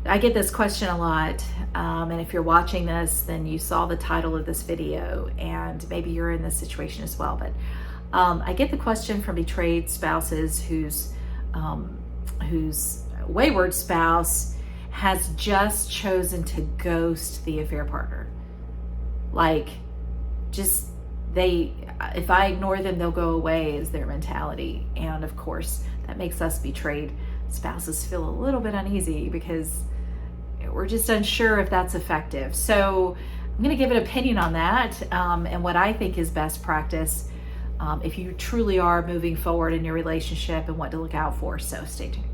I get this question a lot, and if you're watching this, then you saw the title of this video, and maybe you're in this situation as well. But I get the question from betrayed spouses whose wayward spouse has just chosen to ghost the affair partner. Like, just if I ignore them, they'll go away is their mentality. And of course, that makes us betrayed spouses feel a little bit uneasy because we're just unsure if that's effective. So I'm going to give an opinion on that and what I think is best practice if you truly are moving forward in your relationship and what to look out for. So stay tuned.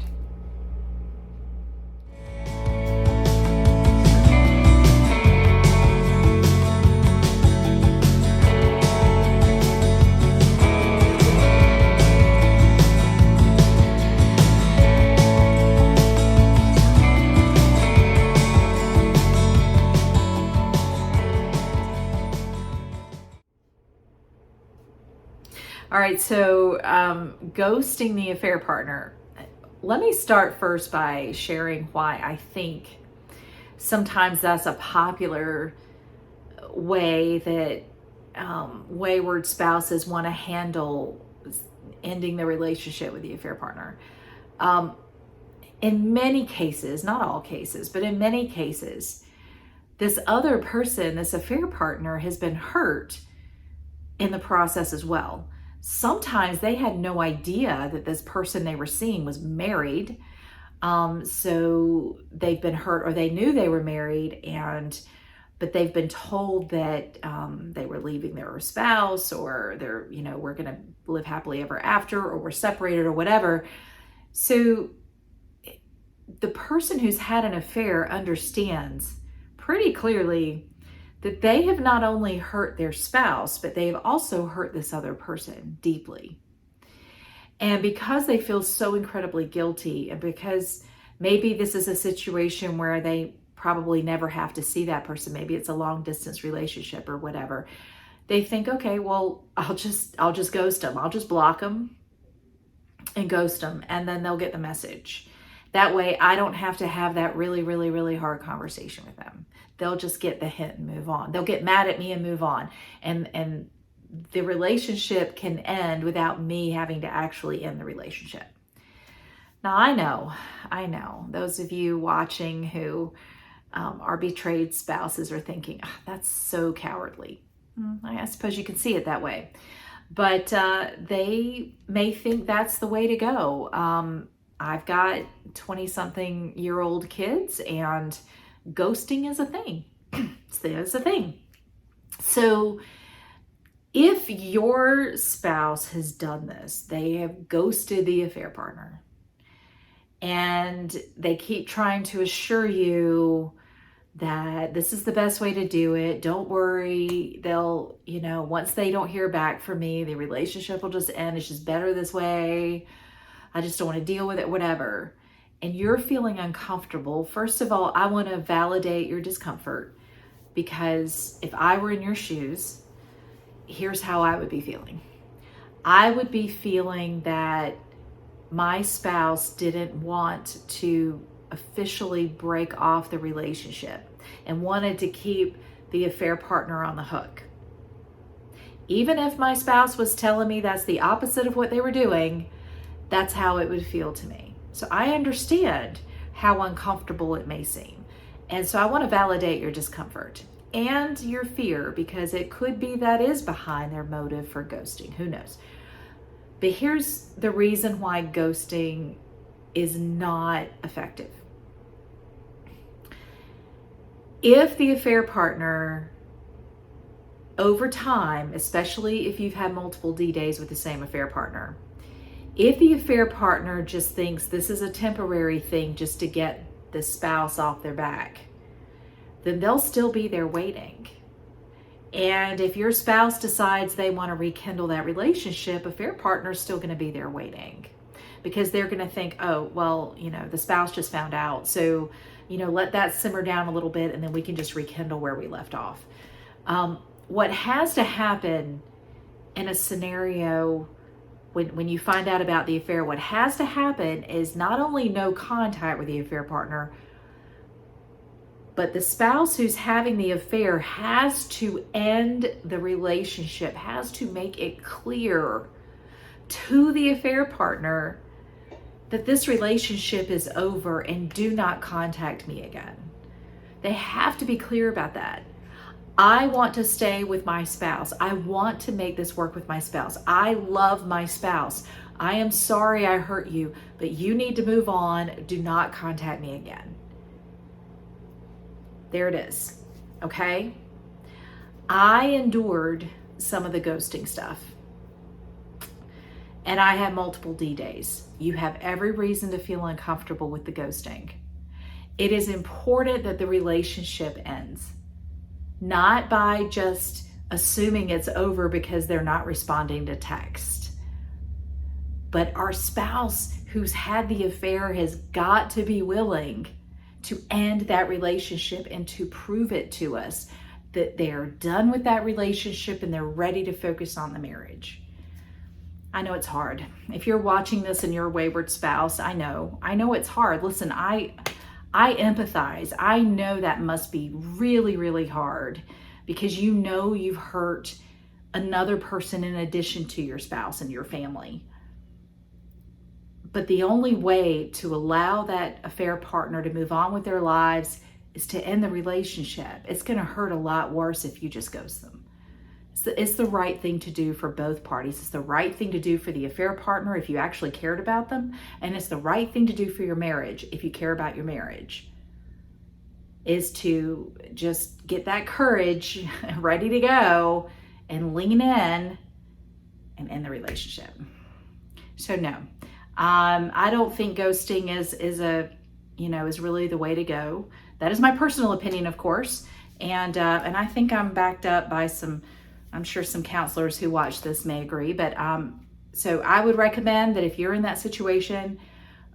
All right, so ghosting the affair partner. Let me start first by sharing why I think sometimes that's a popular way that wayward spouses want to handle ending the relationship with the affair partner. In many cases, not all cases, but in many cases, this other person, this affair partner, has been hurt in the process as well. Sometimes they had no idea that this person they were seeing was married. So they've been hurt, or they knew they were married, but they've been told that they were leaving their spouse, or we're going to live happily ever after, or we're separated, or whatever. So the person who's had an affair understands pretty clearly that they have not only hurt their spouse, but they've also hurt this other person deeply. And because they feel so incredibly guilty, and because maybe this is a situation where they probably never have to see that person, maybe it's a long distance relationship or whatever, they think, okay, well, I'll just ghost them. I'll just block them and ghost them, and then they'll get the message. That way I don't have to have that really, really, really hard conversation with them. They'll just get the hint and move on. They'll get mad at me and move on. And the relationship can end without me having to actually end the relationship. Now, I know those of you watching who are betrayed spouses are thinking, oh, that's so cowardly. I suppose you can see it that way. But they may think that's the way to go. I've got 20-something-year-old kids, and ghosting is a thing. It's a thing. So if your spouse has done this, they have ghosted the affair partner, and they keep trying to assure you that this is the best way to do it. Don't worry. They'll, once they don't hear back from me, the relationship will just end. It's just better this way. I just don't want to deal with it, whatever. And you're feeling uncomfortable. First of all, I want to validate your discomfort, because if I were in your shoes, here's how I would be feeling. I would be feeling that my spouse didn't want to officially break off the relationship and wanted to keep the affair partner on the hook. Even if my spouse was telling me that's the opposite of what they were doing, that's how it would feel to me. So I understand how uncomfortable it may seem. And so I want to validate your discomfort and your fear, because it could be that is behind their motive for ghosting. Who knows? But here's the reason why ghosting is not effective. If the affair partner, over time, especially if you've had multiple D-days with the same affair partner, if the affair partner just thinks this is a temporary thing just to get the spouse off their back, then they'll still be there waiting. And if your spouse decides they want to rekindle that relationship, affair partner's still going to be there waiting, because they're going to think, oh, well, the spouse just found out. So, let that simmer down a little bit, and then we can just rekindle where we left off. What has to happen in a scenario when you find out about the affair, what has to happen is not only no contact with the affair partner, But the spouse who's having the affair has to end the relationship, has to make it clear to the affair partner that this relationship is over and do not contact me again. They have to be clear about that. I want to stay with my spouse. I want to make this work with my spouse. I love my spouse. I am sorry I hurt you, but you need to move on. Do not contact me again. There it is. Okay? I endured some of the ghosting stuff. And I had multiple D-days. You have every reason to feel uncomfortable with the ghosting. It is important that the relationship ends, not by just assuming it's over because they're not responding to text. But our spouse who's had the affair has got to be willing to end that relationship and to prove it to us that they're done with that relationship and they're ready to focus on the marriage. I know it's hard. If you're watching this and you're a wayward spouse, I know it's hard. Listen, I empathize. I know that must be really, really hard because you know you've hurt another person in addition to your spouse and your family. But the only way to allow that affair partner to move on with their lives is to end the relationship. It's going to hurt a lot worse if you just ghost them. It's the right thing to do for both parties. It's the right thing to do for the affair partner if you actually cared about them. And it's the right thing to do for your marriage if you care about your marriage. Is to just get that courage ready to go and lean in and end the relationship. So no. I don't think ghosting is really the way to go. That is my personal opinion, of course, and I think I'm backed up by I'm sure some counselors who watch this may agree. But so I would recommend that if you're in that situation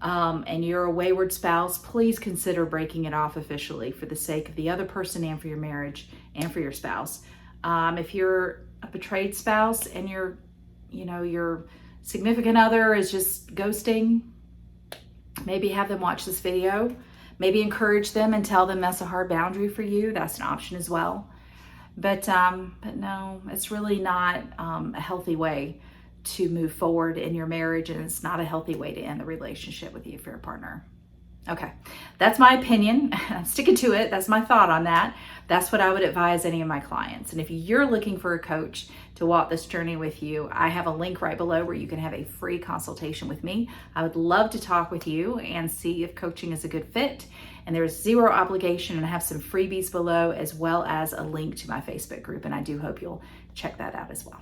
and you're a wayward spouse, please consider breaking it off officially for the sake of the other person and for your marriage and for your spouse. If you're a betrayed spouse and your significant other is just ghosting, maybe have them watch this video, maybe encourage them and tell them that's a hard boundary for you. That's an option as well. But no, it's really not a healthy way to move forward in your marriage, and it's not a healthy way to end the relationship with the affair partner. Okay, that's my opinion. I'm sticking to it. That's my thought on that. That's what I would advise any of my clients. And if you're looking for a coach to walk this journey with you, I have a link right below where you can have a free consultation with me. I would love to talk with you and see if coaching is a good fit. And there's zero obligation, and I have some freebies below as well as a link to my Facebook group. And I do hope you'll check that out as well.